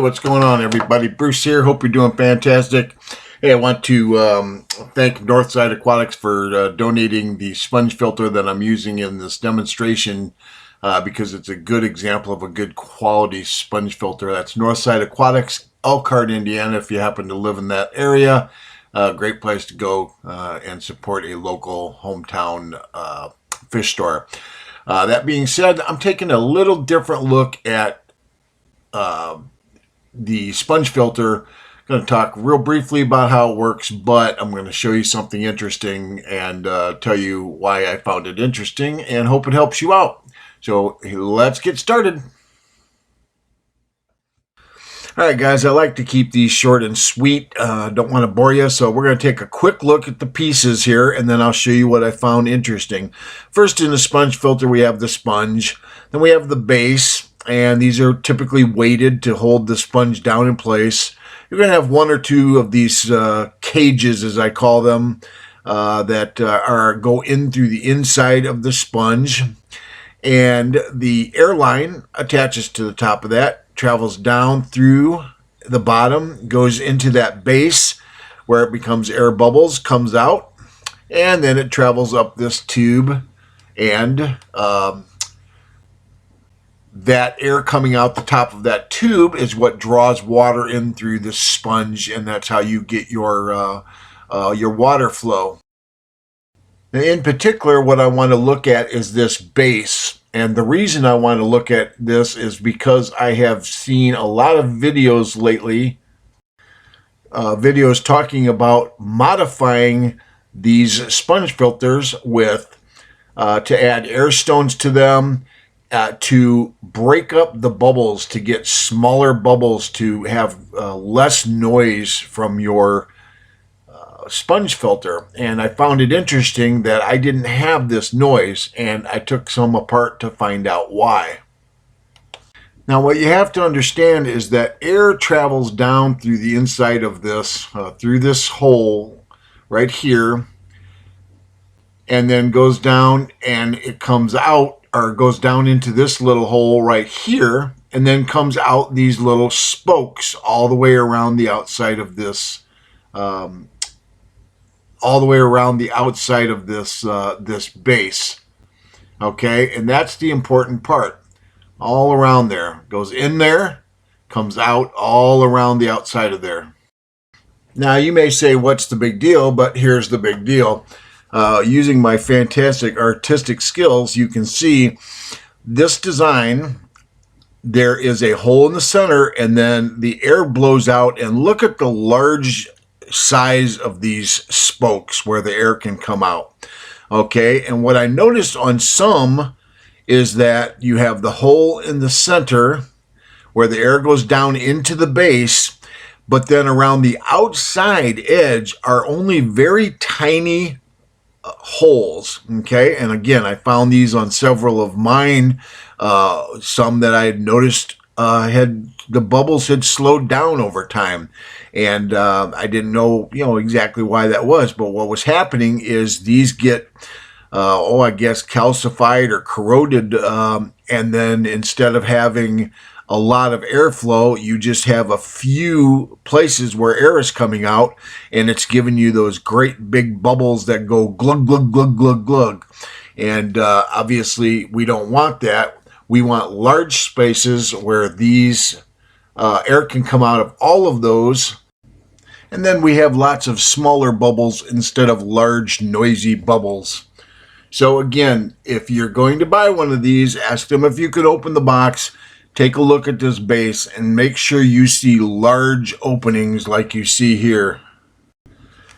what's going on, everybody? Bruce here. Hope you're doing fantastic. Hey, I want to thank Northside Aquatics for donating the sponge filter that I'm using in this demonstration because it's a good example of a good quality sponge filter. That's Northside Aquatics, Elkhart, Indiana. If you happen to live in that area, great place to go and support a local hometown fish store. That being said, I'm taking a little different look at the sponge filter. I'm going to talk real briefly about how it works, but I'm going to show you something interesting and tell you why I found it interesting and hope it helps you out. So let's get started. Alright guys, I like to keep these short and sweet. Don't want to bore you, so we're going to take a quick look at the pieces here and then I'll show you what I found interesting. First, in the sponge filter we have the sponge, then we have the base, and these are typically weighted to hold the sponge down in place. You're going to have one or two of these cages, as I call them, that go in through the inside of the sponge, and the air line attaches to the top of that, travels down through the bottom, goes into that base where it becomes air bubbles, comes out, and then it travels up this tube, and that air coming out the top of that tube is what draws water in through the sponge, and that's how you get your water flow. Now, in particular, what I want to look at is this base, and the reason I want to look at this is because I have seen a lot of videos lately, videos talking about modifying these sponge filters with to add air stones to them, to break up the bubbles, to get smaller bubbles, to have less noise from your sponge filter. And I found it interesting that I didn't have this noise, and I took some apart to find out why. Now, what you have to understand is that air travels down through the inside of this, through this hole right here, and then goes down and it comes out, or goes down into this little hole right here, and then comes out these little spokes all the way around the outside of this, this base. Okay, and that's the important part. All around there, goes in there, comes out all around the outside of there. Now you may say, what's the big deal? But here's the big deal. Using my fantastic artistic skills, you can see this design. There is a hole in the center, and then the air blows out, and look at the large size of these spokes where the air can come out. Okay, and what I noticed on some is that you have the hole in the center where the air goes down into the base, but then around the outside edge are only very tiny holes. Okay, and again, I found these on several of mine. Some that I had noticed had the bubbles had slowed down over time, and I didn't know exactly why that was. But what was happening is these get I guess calcified or corroded, and then instead of having a lot of airflow, you just have a few places where air is coming out, and it's giving you those great big bubbles that go glug, glug, glug, glug, glug. And obviously, we don't want that. We want large spaces where these air can come out of all of those. And then we have lots of smaller bubbles instead of large, noisy bubbles. So again, if you're going to buy one of these, ask them if you could open the box. Take a look at this base and make sure you see large openings like you see here.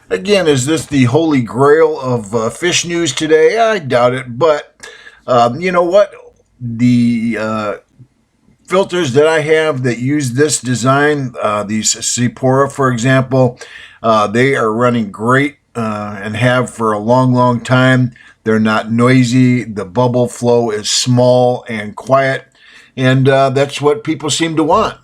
Again, is this the holy grail of fish news today? I doubt it, but you know what? The filters that I have that use this design, these Sephora, for example, they are running great and have for a long, long time. They're not noisy. The bubble flow is small and quiet. And that's what people seem to want.